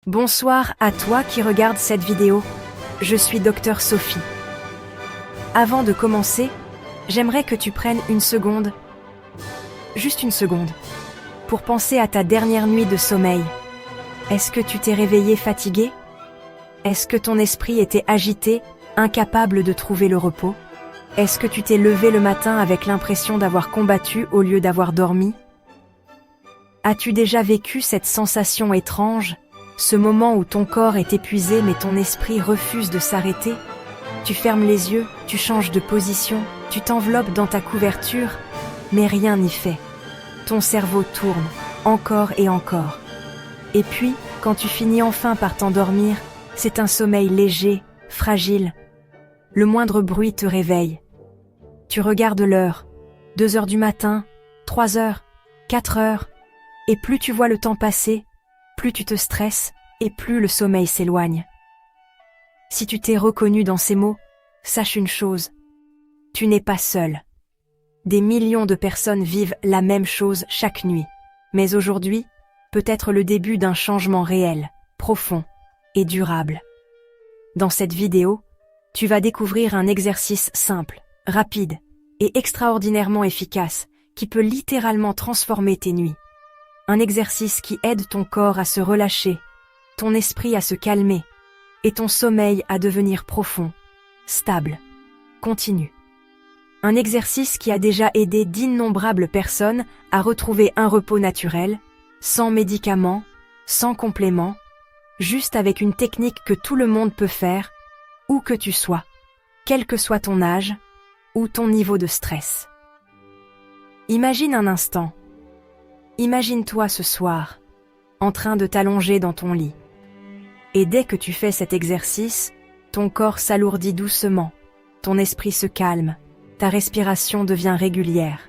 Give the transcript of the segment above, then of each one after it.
Bonsoir à toi qui regarde cette vidéo. Je suis Dr Sophie. Avant de commencer, j'aimerais que tu prennes une seconde, juste une seconde, pour penser à ta dernière nuit de sommeil. Est-ce que tu t'es réveillé fatigué? Est-ce que ton esprit était agité, incapable de trouver le repos? Est-ce que tu t'es levé le matin avec l'impression d'avoir combattu au lieu d'avoir dormi? As-tu déjà vécu cette sensation étrange, ce moment où ton corps est épuisé mais ton esprit refuse de s'arrêter? Tu fermes les yeux, tu changes de position, tu t'enveloppes dans ta couverture, mais rien n'y fait. Ton cerveau tourne, encore et encore. Et puis, quand tu finis enfin par t'endormir, c'est un sommeil léger, fragile. Le moindre bruit te réveille. Tu regardes l'heure, 2 heures du matin, 3 heures, 4 heures, et plus tu vois le temps passer, plus tu te stresses et plus le sommeil s'éloigne. Si tu t'es reconnu dans ces mots, sache une chose, tu n'es pas seul. Des millions de personnes vivent la même chose chaque nuit, mais aujourd'hui, peut être le début d'un changement réel, profond et durable. Dans cette vidéo, tu vas découvrir un exercice simple, rapide et extraordinairement efficace qui peut littéralement transformer tes nuits. Un exercice qui aide ton corps à se relâcher, ton esprit à se calmer et ton sommeil à devenir profond, stable, continu. Un exercice qui a déjà aidé d'innombrables personnes à retrouver un repos naturel, sans médicaments, sans compléments, juste avec une technique que tout le monde peut faire, où que tu sois, quel que soit ton âge ou ton niveau de stress. Imagine un instant. Imagine-toi ce soir, en train de t'allonger dans ton lit. Et dès que tu fais cet exercice, ton corps s'alourdit doucement, ton esprit se calme, ta respiration devient régulière.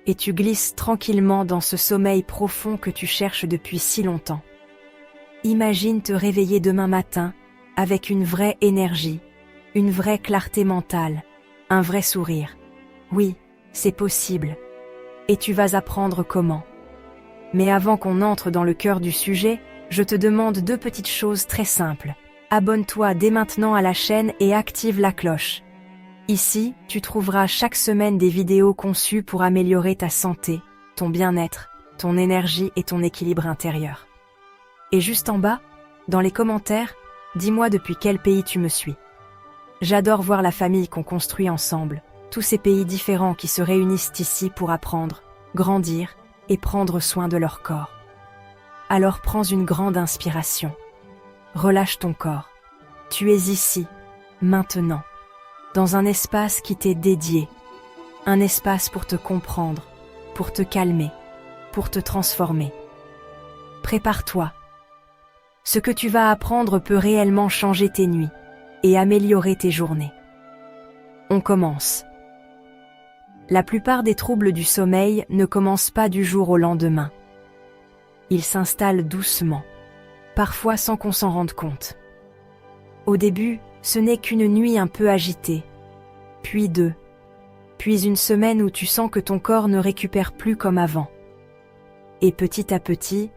Et tu glisses tranquillement dans ce sommeil profond que tu cherches depuis si longtemps. Imagine te réveiller demain matin avec une vraie énergie, une vraie clarté mentale, un vrai sourire. Oui, c'est possible. Et tu vas apprendre comment. Mais avant qu'on entre dans le cœur du sujet, je te demande 2 petites choses très simples. Abonne-toi dès maintenant à la chaîne et active la cloche. Ici, tu trouveras chaque semaine des vidéos conçues pour améliorer ta santé, ton bien-être, ton énergie et ton équilibre intérieur. Et juste en bas, dans les commentaires, dis-moi depuis quel pays tu me suis. J'adore voir la famille qu'on construit ensemble, tous ces pays différents qui se réunissent ici pour apprendre, grandir et prendre soin de leur corps. Alors prends une grande inspiration. Relâche ton corps. Tu es ici, maintenant, dans un espace qui t'est dédié, un espace pour te comprendre, pour te calmer, pour te transformer. Prépare-toi. Ce que tu vas apprendre peut réellement changer tes nuits et améliorer tes journées. On commence. La plupart des troubles du sommeil ne commencent pas du jour au lendemain. Ils s'installent doucement, parfois sans qu'on s'en rende compte. Au début, ce n'est qu'une nuit un peu agitée, puis 2, puis une semaine où tu sens que ton corps ne récupère plus comme avant. Et petit à petit,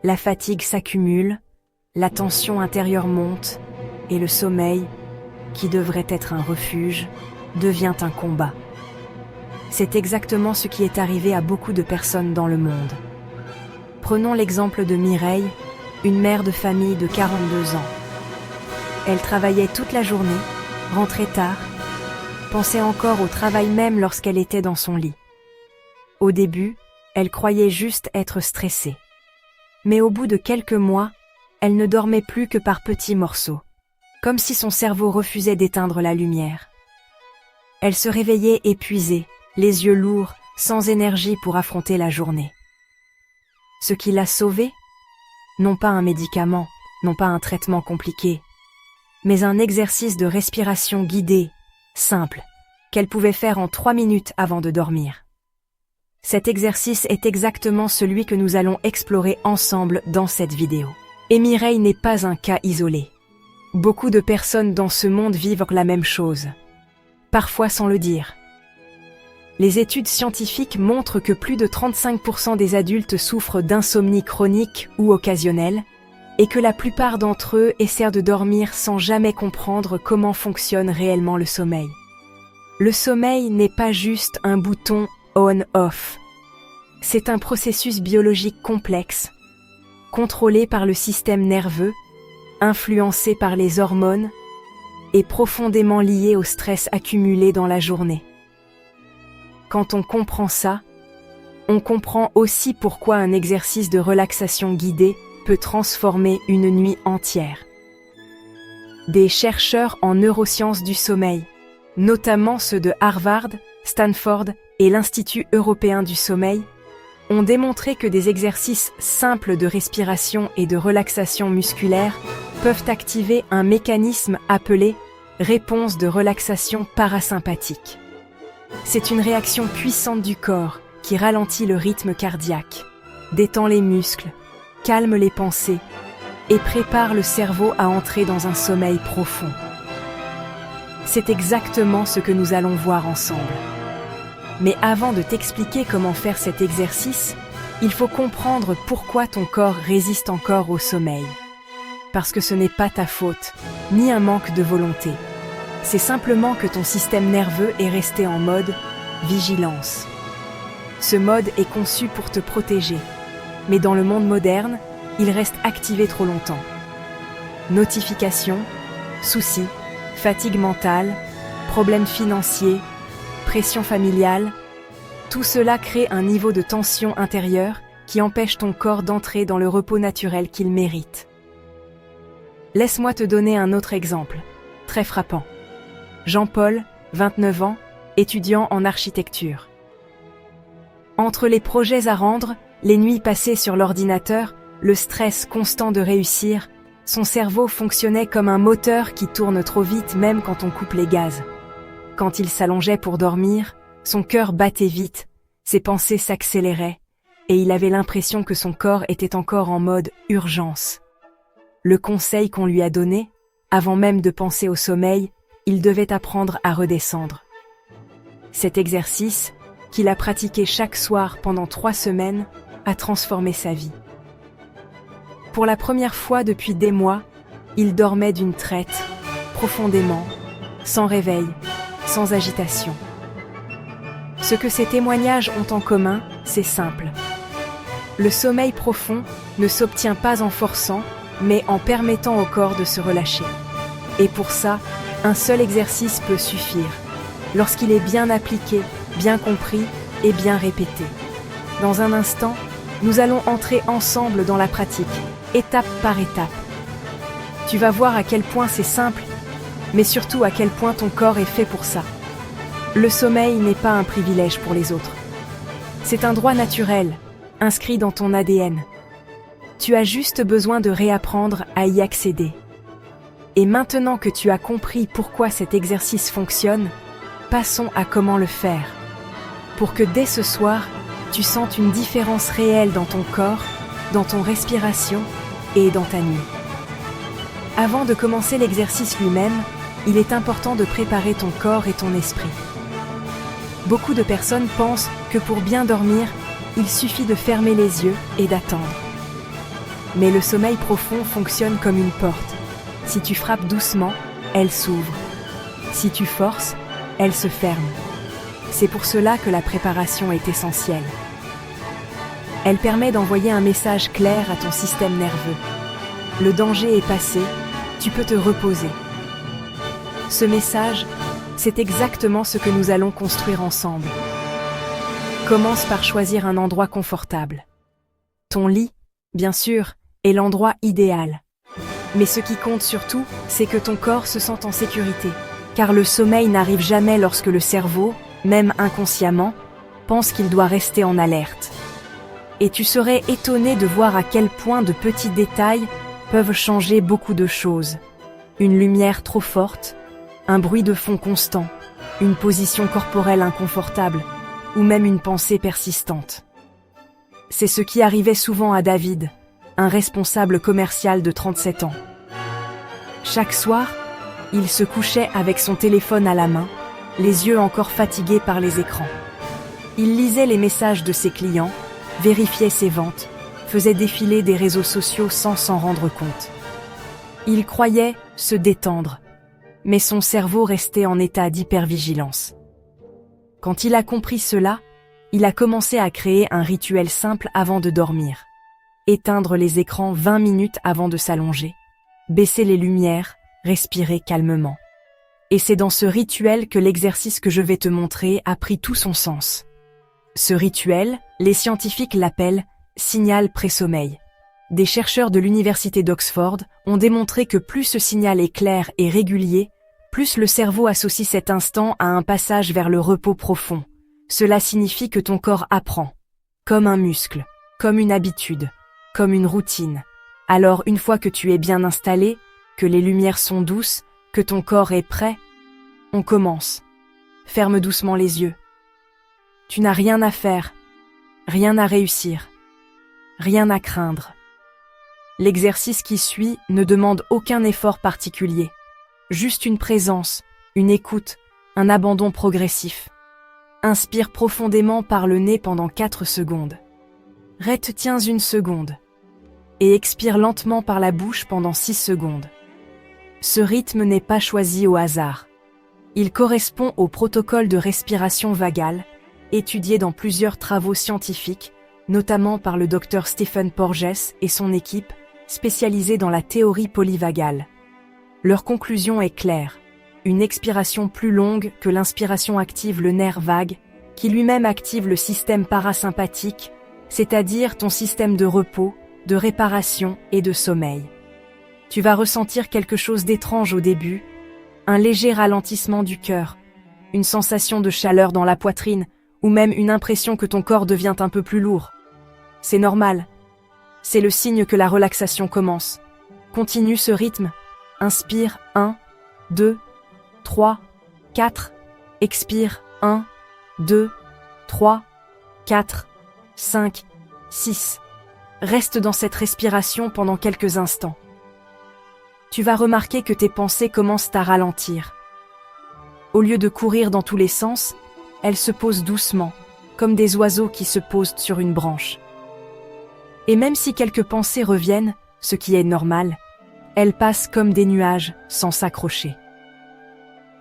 la fatigue s'accumule, la tension intérieure monte, et le sommeil, qui devrait être un refuge, devient un combat. C'est exactement ce qui est arrivé à beaucoup de personnes dans le monde. Prenons l'exemple de Mireille, une mère de famille de 42 ans. Elle travaillait toute la journée, rentrait tard, pensait encore au travail même lorsqu'elle était dans son lit. Au début, elle croyait juste être stressée. Mais au bout de quelques mois, elle ne dormait plus que par petits morceaux, comme si son cerveau refusait d'éteindre la lumière. Elle se réveillait épuisée, les yeux lourds, sans énergie pour affronter la journée. Ce qui l'a sauvée? Non pas un médicament, non pas un traitement compliqué, mais un exercice de respiration guidée, simple, qu'elle pouvait faire en 3 minutes avant de dormir. Cet exercice est exactement celui que nous allons explorer ensemble dans cette vidéo. Et Mireille n'est pas un cas isolé. Beaucoup de personnes dans ce monde vivent la même chose, parfois sans le dire. Les études scientifiques montrent que plus de 35% des adultes souffrent d'insomnie chronique ou occasionnelle, et que la plupart d'entre eux essaient de dormir sans jamais comprendre comment fonctionne réellement le sommeil. Le sommeil n'est pas juste un bouton on-off. C'est un processus biologique complexe, contrôlé par le système nerveux, influencé par les hormones et profondément lié au stress accumulé dans la journée. Quand on comprend ça, on comprend aussi pourquoi un exercice de relaxation guidé peut transformer une nuit entière. Des chercheurs en neurosciences du sommeil, notamment ceux de Harvard, Stanford et l'Institut européen du sommeil, ont démontré que des exercices simples de respiration et de relaxation musculaire peuvent activer un mécanisme appelé réponse de relaxation parasympathique. C'est une réaction puissante du corps qui ralentit le rythme cardiaque, détend les muscles, calme les pensées et prépare le cerveau à entrer dans un sommeil profond. C'est exactement ce que nous allons voir ensemble. Mais avant de t'expliquer comment faire cet exercice, il faut comprendre pourquoi ton corps résiste encore au sommeil. Parce que ce n'est pas ta faute, ni un manque de volonté. C'est simplement que ton système nerveux est resté en mode vigilance. Ce mode est conçu pour te protéger, mais dans le monde moderne, il reste activé trop longtemps. Notifications, soucis, fatigue mentale, problèmes financiers, pression familiale, tout cela crée un niveau de tension intérieure qui empêche ton corps d'entrer dans le repos naturel qu'il mérite. Laisse-moi te donner un autre exemple, très frappant. Jean-Paul, 29 ans, étudiant en architecture. Entre les projets à rendre, les nuits passées sur l'ordinateur, le stress constant de réussir, son cerveau fonctionnait comme un moteur qui tourne trop vite même quand on coupe les gaz. Quand il s'allongeait pour dormir, son cœur battait vite, ses pensées s'accéléraient, et il avait l'impression que son corps était encore en mode urgence. Le conseil qu'on lui a donné, avant même de penser au sommeil, il devait apprendre à redescendre. Cet exercice, qu'il a pratiqué chaque soir pendant 3 semaines, a transformé sa vie. Pour la première fois depuis des mois, il dormait d'une traite, profondément, sans réveil, sans agitation. Ce que ces témoignages ont en commun, c'est simple. Le sommeil profond ne s'obtient pas en forçant, mais en permettant au corps de se relâcher. Et pour ça, un seul exercice peut suffire, lorsqu'il est bien appliqué, bien compris et bien répété. Dans un instant, nous allons entrer ensemble dans la pratique, étape par étape. Tu vas voir à quel point c'est simple, mais surtout à quel point ton corps est fait pour ça. Le sommeil n'est pas un privilège pour les autres. C'est un droit naturel, inscrit dans ton ADN. Tu as juste besoin de réapprendre à y accéder. Et maintenant que tu as compris pourquoi cet exercice fonctionne, passons à comment le faire. Pour que dès ce soir, tu sentes une différence réelle dans ton corps, dans ton respiration et dans ta nuit. Avant de commencer l'exercice lui-même, il est important de préparer ton corps et ton esprit. Beaucoup de personnes pensent que pour bien dormir, il suffit de fermer les yeux et d'attendre. Mais le sommeil profond fonctionne comme une porte. Si tu frappes doucement, elle s'ouvre. Si tu forces, elle se ferme. C'est pour cela que la préparation est essentielle. Elle permet d'envoyer un message clair à ton système nerveux. Le danger est passé, tu peux te reposer. Ce message, c'est exactement ce que nous allons construire ensemble. Commence par choisir un endroit confortable. Ton lit, bien sûr, est l'endroit idéal. Mais ce qui compte surtout, c'est que ton corps se sente en sécurité. Car le sommeil n'arrive jamais lorsque le cerveau, même inconsciemment, pense qu'il doit rester en alerte. Et tu serais étonné de voir à quel point de petits détails peuvent changer beaucoup de choses. Une lumière trop forte, un bruit de fond constant, une position corporelle inconfortable, ou même une pensée persistante. C'est ce qui arrivait souvent à David, un responsable commercial de 37 ans. Chaque soir, il se couchait avec son téléphone à la main, les yeux encore fatigués par les écrans. Il lisait les messages de ses clients, vérifiait ses ventes, faisait défiler des réseaux sociaux sans s'en rendre compte. Il croyait se détendre, mais son cerveau restait en état d'hypervigilance. Quand il a compris cela, il a commencé à créer un rituel simple avant de dormir. Éteindre les écrans 20 minutes avant de s'allonger, baisser les lumières, respirer calmement. Et c'est dans ce rituel que l'exercice que je vais te montrer a pris tout son sens. Ce rituel, les scientifiques l'appellent signal pré-sommeil. Des chercheurs de l'université d'Oxford ont démontré que plus ce signal est clair et régulier, plus le cerveau associe cet instant à un passage vers le repos profond. Cela signifie que ton corps apprend, comme un muscle, comme une habitude, comme une routine. Alors une fois que tu es bien installé, que les lumières sont douces, que ton corps est prêt, on commence. Ferme doucement les yeux. Tu n'as rien à faire, rien à réussir, rien à craindre. L'exercice qui suit ne demande aucun effort particulier, juste une présence, une écoute, un abandon progressif. Inspire profondément par le nez pendant 4 secondes. Retiens 1 seconde. Et expire lentement par la bouche pendant 6 secondes. Ce rythme n'est pas choisi au hasard. Il correspond au protocole de respiration vagale, étudié dans plusieurs travaux scientifiques, notamment par le Dr Stephen Porges et son équipe, spécialisée dans la théorie polyvagale. Leur conclusion est claire. Une expiration plus longue que l'inspiration active le nerf vague, qui lui-même active le système parasympathique, c'est-à-dire ton système de repos, de réparation et de sommeil. Tu vas ressentir quelque chose d'étrange au début, un léger ralentissement du cœur, une sensation de chaleur dans la poitrine, ou même une impression que ton corps devient un peu plus lourd. C'est normal. C'est le signe que la relaxation commence. Continue ce rythme. Inspire 1, 2, 3, 4. Expire 1, 2, 3, 4, 5, 6. Reste dans cette respiration pendant quelques instants. Tu vas remarquer que tes pensées commencent à ralentir. Au lieu de courir dans tous les sens, elles se posent doucement, comme des oiseaux qui se posent sur une branche. Et même si quelques pensées reviennent, ce qui est normal, elles passent comme des nuages sans s'accrocher.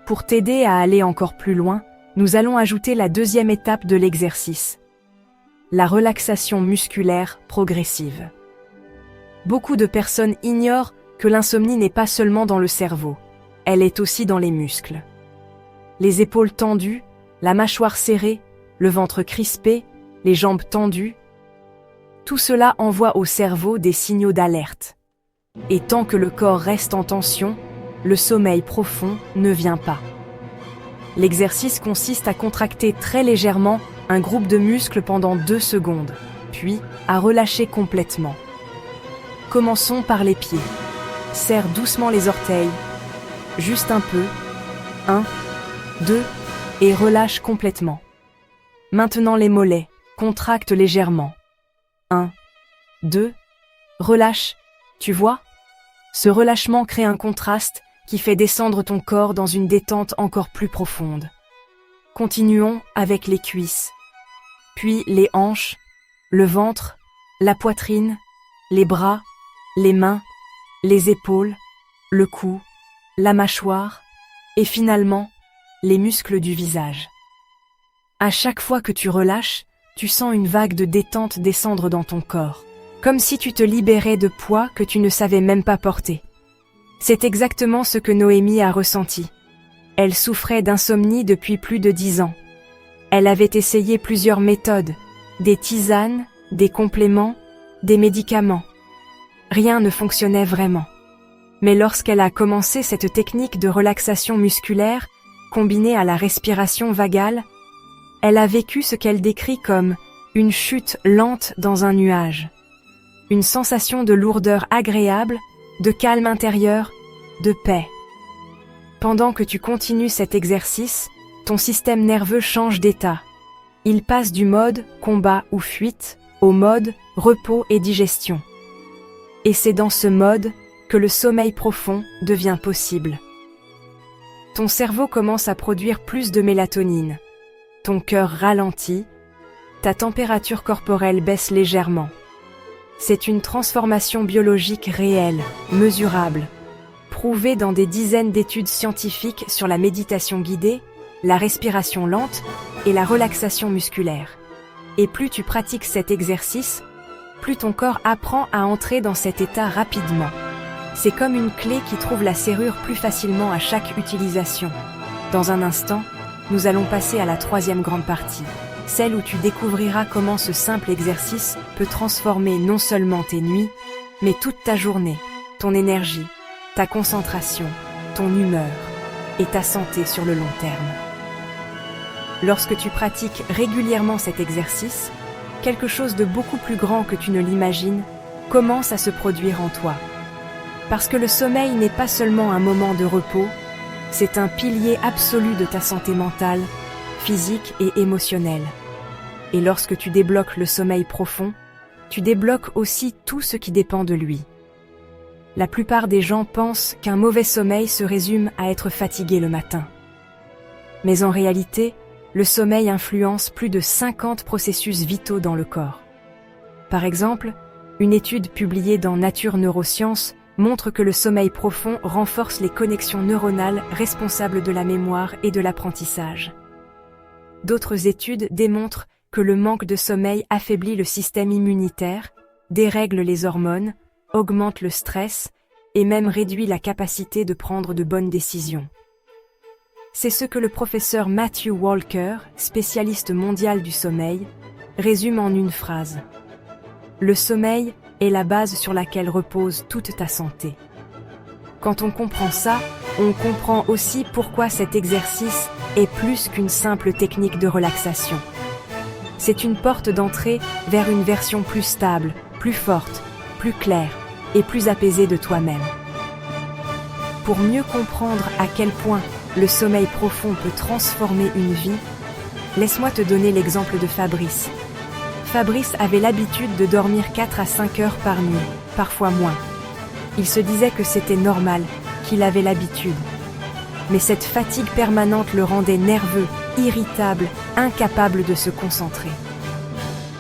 Pour t'aider à aller encore plus loin, nous allons ajouter la deuxième étape de l'exercice, la relaxation musculaire progressive. Beaucoup de personnes ignorent que l'insomnie n'est pas seulement dans le cerveau, elle est aussi dans les muscles. Les épaules tendues, la mâchoire serrée, le ventre crispé, les jambes tendues, tout cela envoie au cerveau des signaux d'alerte. Et tant que le corps reste en tension, le sommeil profond ne vient pas. L'exercice consiste à contracter très légèrement un groupe de muscles pendant 2 secondes, puis à relâcher complètement. Commençons par les pieds. Serre doucement les orteils, juste un peu, 1, 2, et relâche complètement. Maintenant les mollets, contracte légèrement. 1, 2, relâche, tu vois? Ce relâchement crée un contraste qui fait descendre ton corps dans une détente encore plus profonde. Continuons avec les cuisses, puis les hanches, le ventre, la poitrine, les bras, les mains, les épaules, le cou, la mâchoire et finalement les muscles du visage. À chaque fois que tu relâches, tu sens une vague de détente descendre dans ton corps, comme si tu te libérais de poids que tu ne savais même pas porter. C'est exactement ce que Noémie a ressenti. Elle souffrait d'insomnie depuis plus de 10 ans. Elle avait essayé plusieurs méthodes, des tisanes, des compléments, des médicaments. Rien ne fonctionnait vraiment. Mais lorsqu'elle a commencé cette technique de relaxation musculaire, combinée à la respiration vagale, elle a vécu ce qu'elle décrit comme une chute lente dans un nuage. Une sensation de lourdeur agréable, de calme intérieur, de paix. Pendant que tu continues cet exercice, ton système nerveux change d'état. Il passe du mode combat ou fuite au mode repos et digestion. Et c'est dans ce mode que le sommeil profond devient possible. Ton cerveau commence à produire plus de mélatonine. Ton cœur ralentit, ta température corporelle baisse légèrement. C'est une transformation biologique réelle, mesurable, prouvée dans des dizaines d'études scientifiques sur la méditation guidée, la respiration lente et la relaxation musculaire. Et plus tu pratiques cet exercice, plus ton corps apprend à entrer dans cet état rapidement. C'est comme une clé qui trouve la serrure plus facilement à chaque utilisation. Dans un instant, nous allons passer à la troisième grande partie, celle où tu découvriras comment ce simple exercice peut transformer non seulement tes nuits, mais toute ta journée, ton énergie, ta concentration, ton humeur et ta santé sur le long terme. Lorsque tu pratiques régulièrement cet exercice, quelque chose de beaucoup plus grand que tu ne l'imagines commence à se produire en toi. Parce que le sommeil n'est pas seulement un moment de repos, c'est un pilier absolu de ta santé mentale, physique et émotionnelle. Et lorsque tu débloques le sommeil profond, tu débloques aussi tout ce qui dépend de lui. La plupart des gens pensent qu'un mauvais sommeil se résume à être fatigué le matin. Mais en réalité, le sommeil influence plus de 50 processus vitaux dans le corps. Par exemple, une étude publiée dans Nature Neurosciences montre que le sommeil profond renforce les connexions neuronales responsables de la mémoire et de l'apprentissage. D'autres études démontrent que le manque de sommeil affaiblit le système immunitaire, dérègle les hormones, augmente le stress et même réduit la capacité de prendre de bonnes décisions. C'est ce que le professeur Matthew Walker, spécialiste mondial du sommeil, résume en une phrase. Le sommeil est la base sur laquelle repose toute ta santé. Quand on comprend ça, on comprend aussi pourquoi cet exercice est plus qu'une simple technique de relaxation. C'est une porte d'entrée vers une version plus stable, plus forte, plus claire et plus apaisée de toi-même. Pour mieux comprendre à quel point le sommeil profond peut transformer une vie, laisse-moi te donner l'exemple de Fabrice. Fabrice avait l'habitude de dormir 4 à 5 heures par nuit, parfois moins. Il se disait que c'était normal, qu'il avait l'habitude. Mais cette fatigue permanente le rendait nerveux, irritable, incapable de se concentrer.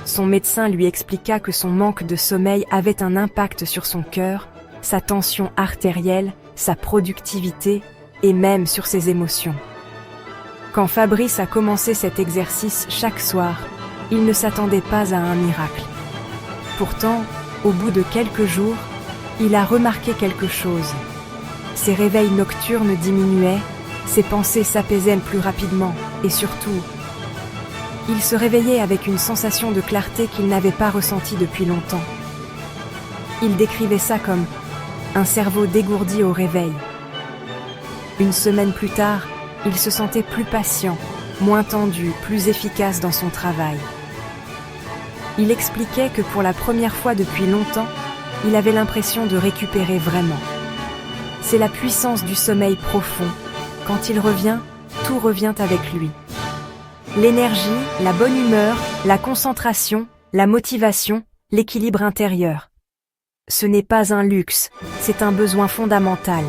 Son médecin lui expliqua que son manque de sommeil avait un impact sur son cœur, sa tension artérielle, sa productivité et même sur ses émotions. Quand Fabrice a commencé cet exercice chaque soir, il ne s'attendait pas à un miracle. Pourtant, au bout de quelques jours, il a remarqué quelque chose. Ses réveils nocturnes diminuaient, ses pensées s'apaisaient plus rapidement et surtout, il se réveillait avec une sensation de clarté qu'il n'avait pas ressentie depuis longtemps. Il décrivait ça comme un cerveau dégourdi au réveil. Une semaine plus tard, il se sentait plus patient, moins tendu, plus efficace dans son travail. Il expliquait que pour la première fois depuis longtemps, il avait l'impression de récupérer vraiment. C'est la puissance du sommeil profond. Quand il revient, tout revient avec lui. L'énergie, la bonne humeur, la concentration, la motivation, l'équilibre intérieur. Ce n'est pas un luxe, c'est un besoin fondamental.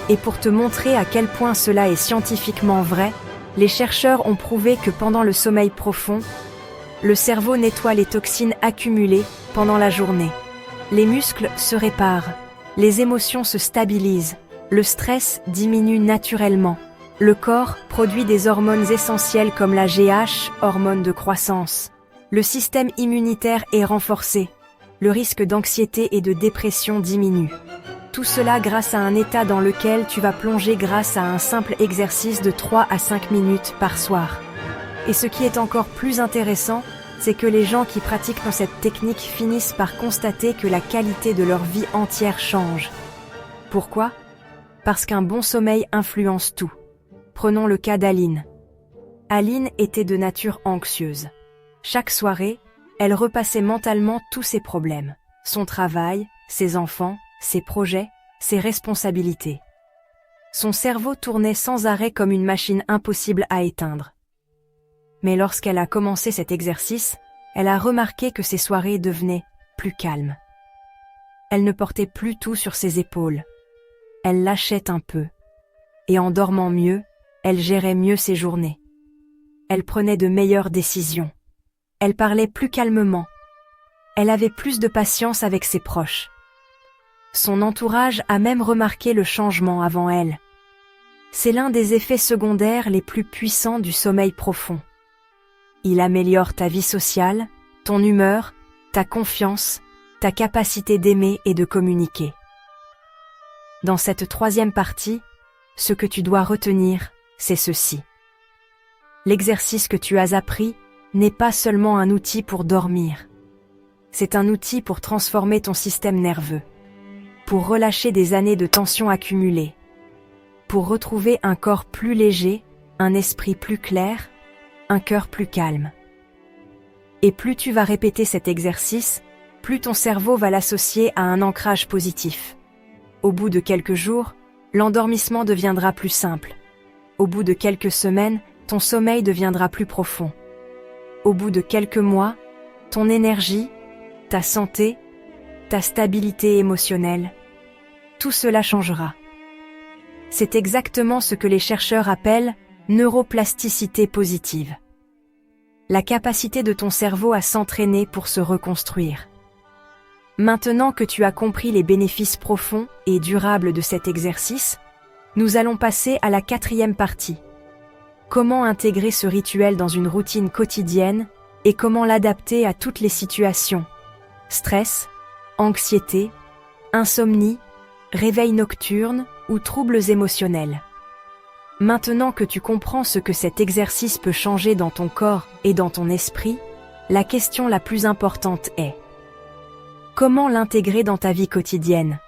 Et pour te montrer à quel point cela est scientifiquement vrai, les chercheurs ont prouvé que pendant le sommeil profond, le cerveau nettoie les toxines accumulées pendant la journée. Les muscles se réparent, les émotions se stabilisent, le stress diminue naturellement. Le corps produit des hormones essentielles comme la GH, hormone de croissance. Le système immunitaire est renforcé. Le risque d'anxiété et de dépression diminue. Tout cela grâce à un état dans lequel tu vas plonger grâce à un simple exercice de 3 à 5 minutes par soir. Et ce qui est encore plus intéressant, c'est que les gens qui pratiquent cette technique finissent par constater que la qualité de leur vie entière change. Pourquoi ? Parce qu'un bon sommeil influence tout. Prenons le cas d'Aline. Aline était de nature anxieuse. Chaque soirée, elle repassait mentalement tous ses problèmes. Son travail, ses enfants, ses projets, ses responsabilités. Son cerveau tournait sans arrêt comme une machine impossible à éteindre. Mais lorsqu'elle a commencé cet exercice, elle a remarqué que ses soirées devenaient plus calmes. Elle ne portait plus tout sur ses épaules. Elle lâchait un peu. Et en dormant mieux, elle gérait mieux ses journées. Elle prenait de meilleures décisions. Elle parlait plus calmement. elle avait plus de patience avec ses proches. Son entourage a même remarqué le changement avant elle. C'est l'un des effets secondaires les plus puissants du sommeil profond. Il améliore ta vie sociale, ton humeur, ta confiance, ta capacité d'aimer et de communiquer. Dans cette troisième partie, ce que tu dois retenir, c'est ceci. L'exercice que tu as appris n'est pas seulement un outil pour dormir. C'est un outil pour transformer ton système nerveux, pour relâcher des années de tension accumulées, pour retrouver un corps plus léger, un esprit plus clair, un cœur plus calme. Et plus tu vas répéter cet exercice, plus ton cerveau va l'associer à un ancrage positif. Au bout de quelques jours, l'endormissement deviendra plus simple. Au bout de quelques semaines, ton sommeil deviendra plus profond. Au bout de quelques mois, ton énergie, ta santé, ta stabilité émotionnelle, tout cela changera. C'est exactement ce que les chercheurs appellent neuroplasticité positive. La capacité de ton cerveau à s'entraîner pour se reconstruire. Maintenant que tu as compris les bénéfices profonds et durables de cet exercice, nous allons passer à la quatrième partie. Comment intégrer ce rituel dans une routine quotidienne et comment l'adapter à toutes les situations. Stress, anxiété, insomnie, réveil nocturne ou troubles émotionnels. Maintenant que tu comprends ce que cet exercice peut changer dans ton corps et dans ton esprit, la question la plus importante est: comment l'intégrer dans ta vie quotidienne?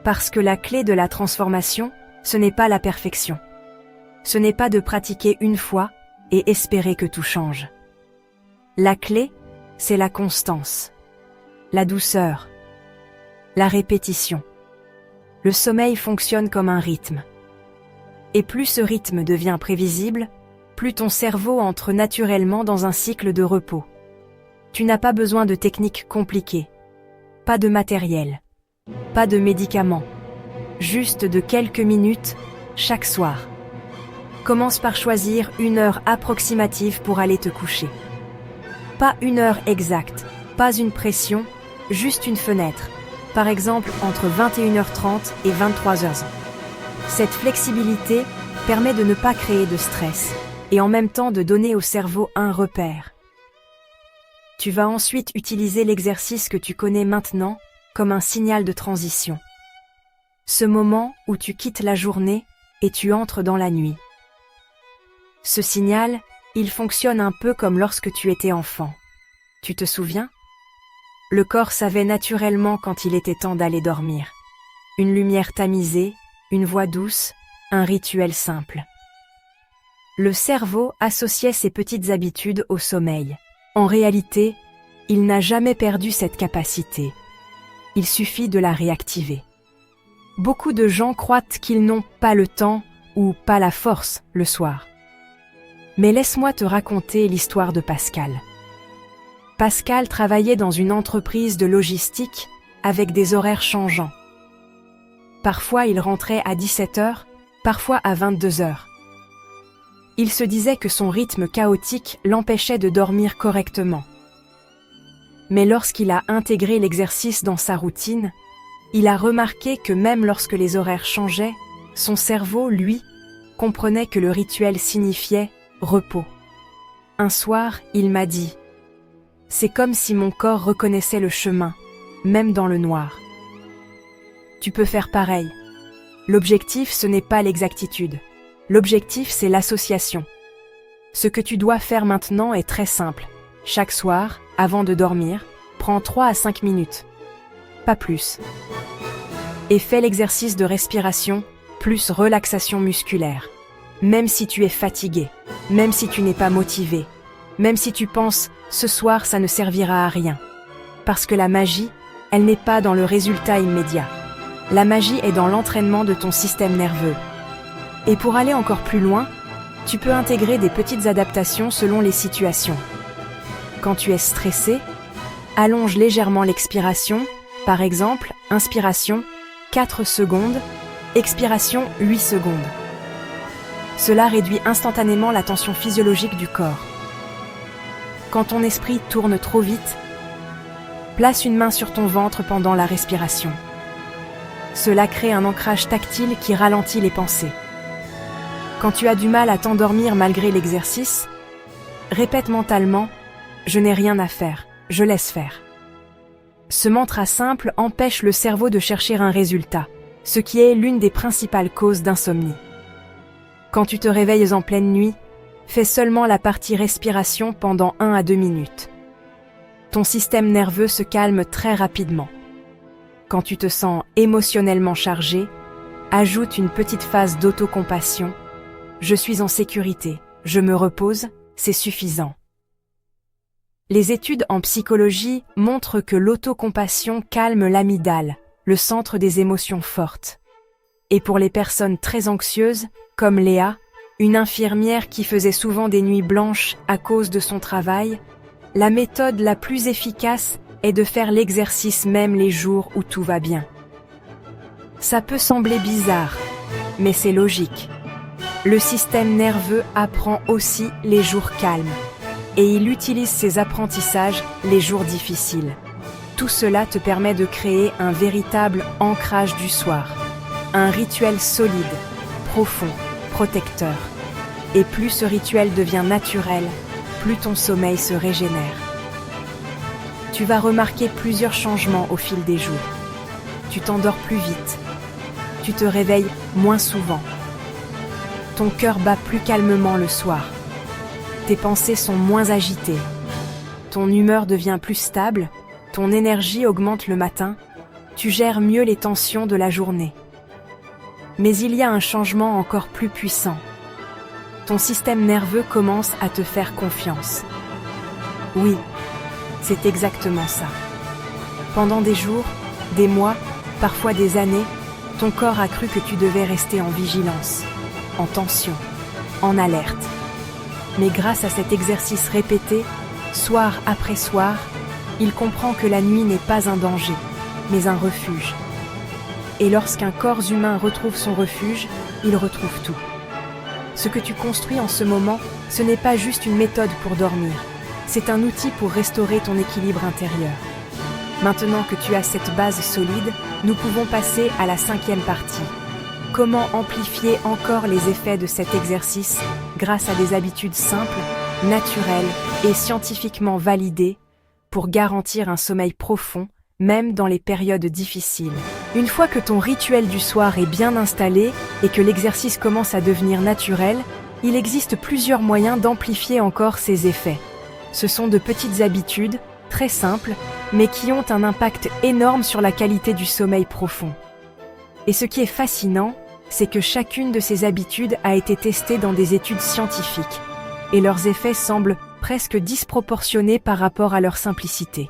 Parce que la clé de la transformation, ce n'est pas la perfection. Ce n'est pas de pratiquer une fois et espérer que tout change. La clé, c'est la constance, la douceur, la répétition. Le sommeil fonctionne comme un rythme. Et plus ce rythme devient prévisible, plus ton cerveau entre naturellement dans un cycle de repos. Tu n'as pas besoin de techniques compliquées, pas de matériel, pas de médicaments, juste de quelques minutes chaque soir. Commence par choisir une heure approximative pour aller te coucher. Pas une heure exacte, pas une pression, juste une fenêtre, par exemple entre 21h30 et 23h. Cette flexibilité permet de ne pas créer de stress et en même temps de donner au cerveau un repère. Tu vas ensuite utiliser l'exercice que tu connais maintenant comme un signal de transition. Ce moment où tu quittes la journée et tu entres dans la nuit. Ce signal, il fonctionne un peu comme lorsque tu étais enfant. Tu te souviens? Le corps savait naturellement quand il était temps d'aller dormir. Une lumière tamisée, une voix douce, un rituel simple. Le cerveau associait ces petites habitudes au sommeil. En réalité, il n'a jamais perdu cette capacité. Il suffit de la réactiver. Beaucoup de gens croient qu'ils n'ont pas le temps ou pas la force le soir. Mais laisse-moi te raconter l'histoire de Pascal. Pascal travaillait dans une entreprise de logistique avec des horaires changeants. Parfois il rentrait à 17h, parfois à 22h. Il se disait que son rythme chaotique l'empêchait de dormir correctement. Mais lorsqu'il a intégré l'exercice dans sa routine, il a remarqué que même lorsque les horaires changeaient, son cerveau, lui, comprenait que le rituel signifiait repos. Un soir, il m'a dit « C'est comme si mon corps reconnaissait le chemin, même dans le noir. » Tu peux faire pareil. L'objectif, ce n'est pas l'exactitude. L'objectif, c'est l'association. Ce que tu dois faire maintenant est très simple. Chaque soir, avant de dormir, prends 3 à 5 minutes. Pas plus. Et fais l'exercice de respiration, plus relaxation musculaire. Même si tu es fatigué, même si tu n'es pas motivé, même si tu penses « ce soir ça ne servira à rien ». Parce que la magie, elle n'est pas dans le résultat immédiat. La magie est dans l'entraînement de ton système nerveux. Et pour aller encore plus loin, tu peux intégrer des petites adaptations selon les situations. Quand tu es stressé, allonge légèrement l'expiration, par exemple, inspiration 4 secondes, expiration 8 secondes. Cela réduit instantanément la tension physiologique du corps. Quand ton esprit tourne trop vite, Place une main sur ton ventre pendant la respiration. Cela crée un ancrage tactile qui ralentit les pensées. Quand tu as du mal à t'endormir malgré l'exercice, répète mentalement « Je n'ai rien à faire, je laisse faire ». Ce mantra simple empêche le cerveau de chercher un résultat, ce qui est l'une des principales causes d'insomnie. Quand tu te réveilles en pleine nuit, fais seulement la partie respiration pendant 1 à 2 minutes. Ton système nerveux se calme très rapidement. Quand tu te sens émotionnellement chargé, ajoute une petite phase d'autocompassion. Je suis en sécurité, je me repose, c'est suffisant. Les études en psychologie montrent que l'autocompassion calme l'amygdale, le centre des émotions fortes. Et pour les personnes très anxieuses, comme Léa, une infirmière qui faisait souvent des nuits blanches à cause de son travail, la méthode la plus efficace est de faire l'exercice même les jours où tout va bien. Ça peut sembler bizarre, mais c'est logique. Le système nerveux apprend aussi les jours calmes, et il utilise ses apprentissages les jours difficiles. Tout cela te permet de créer un véritable ancrage du soir, un rituel solide, profond, protecteur. Et plus ce rituel devient naturel, plus ton sommeil se régénère. Tu vas remarquer plusieurs changements au fil des jours. Tu t'endors plus vite. Tu te réveilles moins souvent. Ton cœur bat plus calmement le soir. Tes pensées sont moins agitées. Ton humeur devient plus stable. Ton énergie augmente le matin. Tu gères mieux les tensions de la journée. Mais il y a un changement encore plus puissant. Ton système nerveux commence à te faire confiance. Oui, c'est exactement ça. Pendant des jours, des mois, parfois des années, ton corps a cru que tu devais rester en vigilance, en tension, en alerte. Mais grâce à cet exercice répété, soir après soir, il comprend que la nuit n'est pas un danger, mais un refuge. Et lorsqu'un corps humain retrouve son refuge, il retrouve tout. Ce que tu construis en ce moment, ce n'est pas juste une méthode pour dormir, c'est un outil pour restaurer ton équilibre intérieur. Maintenant que tu as cette base solide, nous pouvons passer à la 5e partie. Comment amplifier encore les effets de cet exercice grâce à des habitudes simples, naturelles et scientifiquement validées pour garantir un sommeil profond, même dans les périodes difficiles. Une fois que ton rituel du soir est bien installé et que l'exercice commence à devenir naturel, il existe plusieurs moyens d'amplifier encore ses effets. Ce sont de petites habitudes, très simples, mais qui ont un impact énorme sur la qualité du sommeil profond. Et ce qui est fascinant, c'est que chacune de ces habitudes a été testée dans des études scientifiques, et leurs effets semblent presque disproportionnés par rapport à leur simplicité.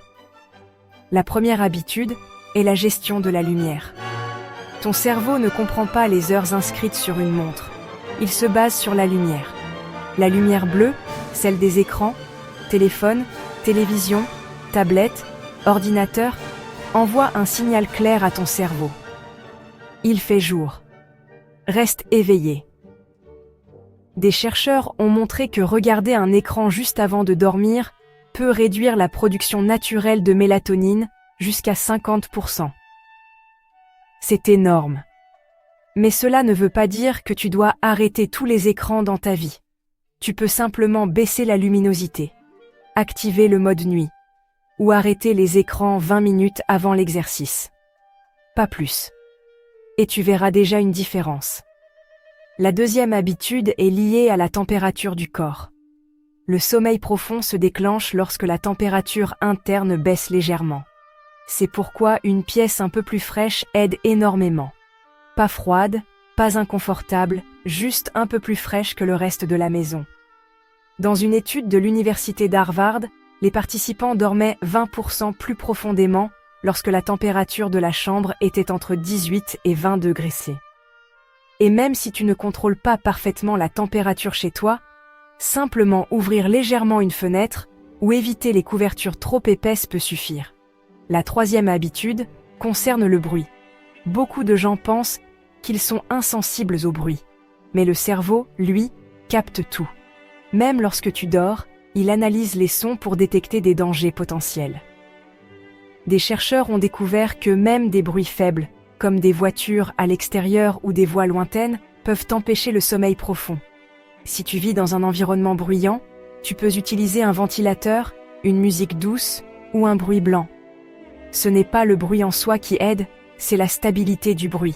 La première habitude est la gestion de la lumière. Ton cerveau ne comprend pas les heures inscrites sur une montre. Il se base sur la lumière. La lumière bleue, celle des écrans, téléphone, télévision, tablette, ordinateur, envoie un signal clair à ton cerveau. Il fait jour. Reste éveillé. Des chercheurs ont montré que regarder un écran juste avant de dormir peut réduire la production naturelle de mélatonine jusqu'à 50%. C'est énorme. Mais cela ne veut pas dire que tu dois arrêter tous les écrans dans ta vie. Tu peux simplement baisser la luminosité, activer le mode nuit, ou arrêter les écrans 20 minutes avant l'exercice. Pas plus. Et tu verras déjà une différence. La deuxième habitude est liée à la température du corps. Le sommeil profond se déclenche lorsque la température interne baisse légèrement. C'est pourquoi une pièce un peu plus fraîche aide énormément. Pas froide, pas inconfortable, juste un peu plus fraîche que le reste de la maison. Dans une étude de l'université d'Harvard, les participants dormaient 20% plus profondément lorsque la température de la chambre était entre 18 et 20 degrés C. Et même si tu ne contrôles pas parfaitement la température chez toi, simplement ouvrir légèrement une fenêtre ou éviter les couvertures trop épaisses peut suffire. La troisième habitude concerne le bruit. Beaucoup de gens pensent qu'ils sont insensibles au bruit. Mais le cerveau, lui, capte tout. Même lorsque tu dors, il analyse les sons pour détecter des dangers potentiels. des chercheurs ont découvert que même des bruits faibles, comme des voitures à l'extérieur ou des voix lointaines, peuvent empêcher le sommeil profond. Si tu vis dans un environnement bruyant, tu peux utiliser un ventilateur, une musique douce ou un bruit blanc. Ce n'est pas le bruit en soi qui aide, c'est la stabilité du bruit.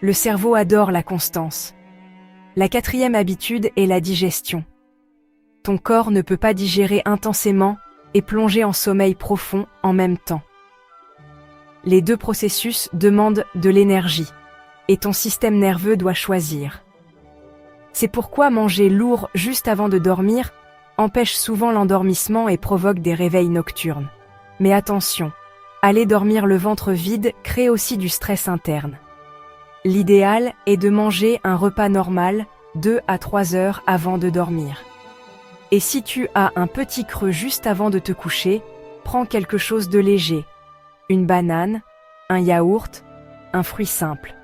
Le cerveau adore la constance. La 4e habitude est la digestion. Ton corps ne peut pas digérer intensément et plonger en sommeil profond en même temps. Les deux processus demandent de l'énergie, et ton système nerveux doit choisir. C'est pourquoi manger lourd juste avant de dormir empêche souvent l'endormissement et provoque des réveils nocturnes. Mais attention, aller dormir le ventre vide crée aussi du stress interne. L'idéal est de manger un repas normal 2 à 3 heures avant de dormir. Et si tu as un petit creux juste avant de te coucher, prends quelque chose de léger. Une banane, un yaourt, un fruit simple.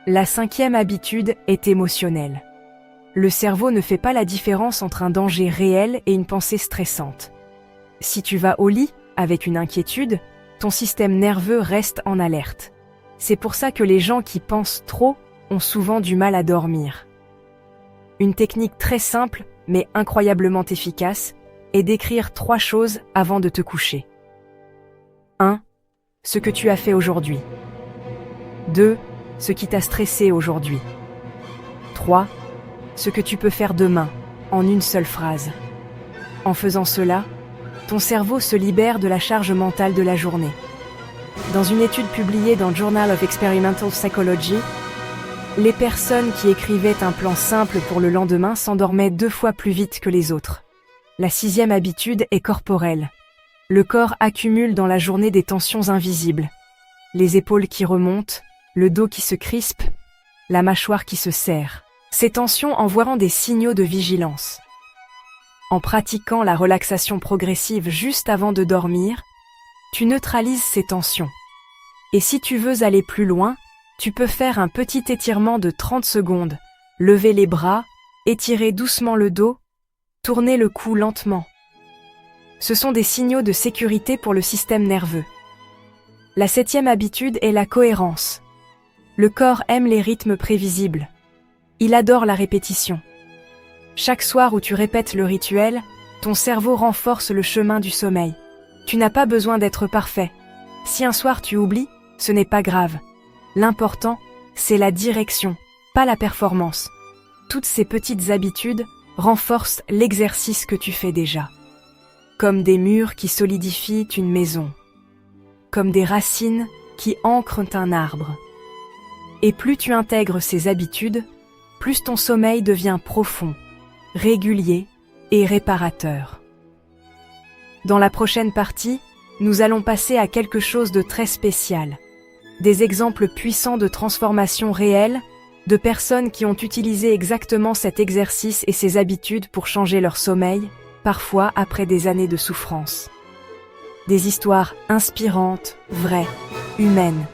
La 5e habitude est émotionnelle. Le cerveau ne fait pas la différence entre un danger réel et une pensée stressante. Si tu vas au lit avec une inquiétude, ton système nerveux reste en alerte. C'est pour ça que les gens qui pensent trop ont souvent du mal à dormir. Une technique très simple, mais incroyablement efficace, est d'écrire 3 choses avant de te coucher. 1. Ce que tu as fait aujourd'hui. 2. Ce qui t'a stressé aujourd'hui. 3. Ce que tu peux faire demain, en une seule phrase. En faisant cela, ton cerveau se libère de la charge mentale de la journée. Dans une étude publiée dans Journal of Experimental Psychology, les personnes qui écrivaient un plan simple pour le lendemain s'endormaient 2 fois plus vite que les autres. La 6e habitude est corporelle. Le corps accumule dans la journée des tensions invisibles. Les épaules qui remontent, le dos qui se crispe, la mâchoire qui se serre. Ces tensions envoient des signaux de vigilance. En pratiquant la relaxation progressive juste avant de dormir, tu neutralises ces tensions. Et si tu veux aller plus loin, tu peux faire un petit étirement de 30 secondes, lever les bras, étirer doucement le dos, tourner le cou lentement. Ce sont des signaux de sécurité pour le système nerveux. La 7e habitude est la cohérence. Le corps aime les rythmes prévisibles. Il adore la répétition. Chaque soir où tu répètes le rituel, ton cerveau renforce le chemin du sommeil. Tu n'as pas besoin d'être parfait. Si un soir tu oublies, ce n'est pas grave. L'important, c'est la direction, pas la performance. Toutes ces petites habitudes renforcent l'exercice que tu fais déjà. Comme des murs qui solidifient une maison. Comme des racines qui ancrent un arbre. Et plus tu intègres ces habitudes, plus ton sommeil devient profond, régulier et réparateur. Dans la prochaine partie, nous allons passer à quelque chose de très spécial. Des exemples puissants de transformation réelle, de personnes qui ont utilisé exactement cet exercice et ces habitudes pour changer leur sommeil, parfois après des années de souffrance. Des histoires inspirantes, vraies, humaines,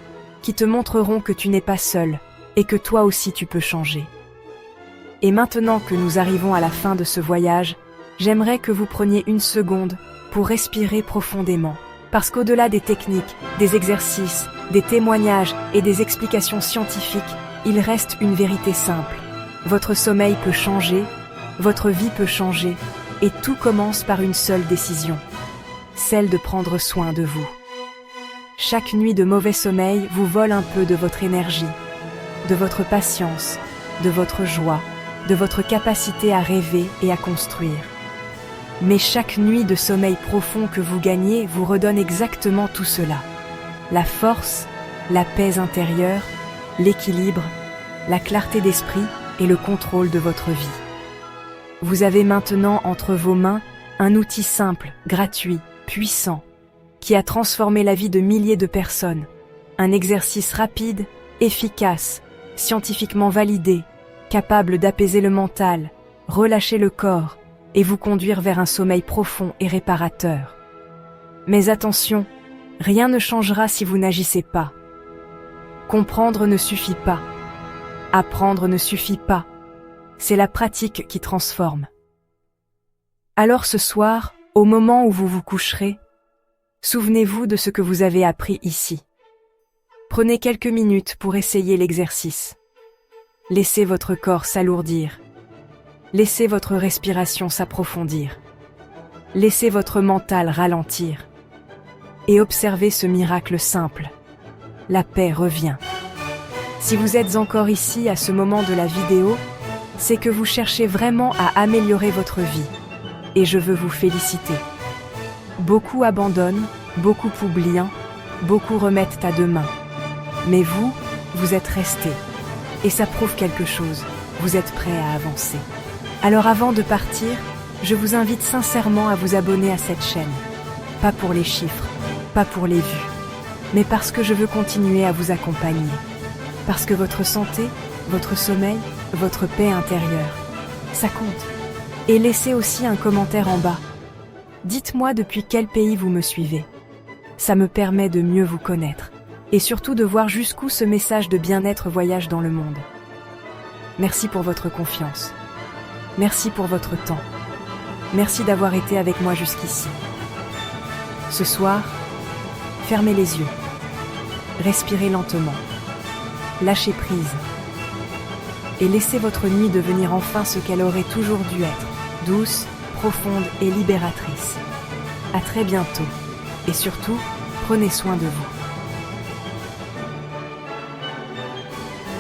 qui te montreront que tu n'es pas seul et que toi aussi tu peux changer. Et maintenant que nous arrivons à la fin de ce voyage, j'aimerais que vous preniez une seconde pour respirer profondément. Parce qu'au-delà des techniques, des exercices, des témoignages et des explications scientifiques, il reste une vérité simple. Votre sommeil peut changer, votre vie peut changer, et tout commence par une seule décision, celle de prendre soin de vous. Chaque nuit de mauvais sommeil vous vole un peu de votre énergie, de votre patience, de votre joie, de votre capacité à rêver et à construire. Mais chaque nuit de sommeil profond que vous gagnez vous redonne exactement tout cela. La force, la paix intérieure, l'équilibre, la clarté d'esprit et le contrôle de votre vie. Vous avez maintenant entre vos mains un outil simple, gratuit, puissant, qui a transformé la vie de milliers de personnes. Un exercice rapide, efficace, scientifiquement validé, capable d'apaiser le mental, relâcher le corps, et vous conduire vers un sommeil profond et réparateur. Mais attention, rien ne changera si vous n'agissez pas. Comprendre ne suffit pas. Apprendre ne suffit pas. C'est la pratique qui transforme. Alors ce soir, au moment où vous vous coucherez, Souvenez-vous de ce que vous avez appris ici. Prenez quelques minutes pour essayer l'exercice. Laissez votre corps s'alourdir. Laissez votre respiration s'approfondir. Laissez votre mental ralentir. Et observez ce miracle simple. La paix revient. Si vous êtes encore ici à ce moment de la vidéo, c'est que vous cherchez vraiment à améliorer votre vie. Et je veux vous féliciter. Beaucoup abandonnent, beaucoup oublient, beaucoup remettent à demain. Mais vous, vous êtes restés. Et ça prouve quelque chose. Vous êtes prêts à avancer. Alors avant de partir, je vous invite sincèrement à vous abonner à cette chaîne. Pas pour les chiffres, pas pour les vues, mais parce que je veux continuer à vous accompagner. Parce que votre santé, votre sommeil, votre paix intérieure, ça compte. Et laissez aussi un commentaire en bas. Dites-moi depuis quel pays vous me suivez. Ça me permet de mieux vous connaître. Et surtout de voir jusqu'où ce message de bien-être voyage dans le monde. Merci pour votre confiance. Merci pour votre temps. Merci d'avoir été avec moi jusqu'ici. Ce soir, fermez les yeux. Respirez lentement. Lâchez prise. Et laissez votre nuit devenir enfin ce qu'elle aurait toujours dû être. Douce, profonde et libératrice. À très bientôt. Et surtout, prenez soin de vous.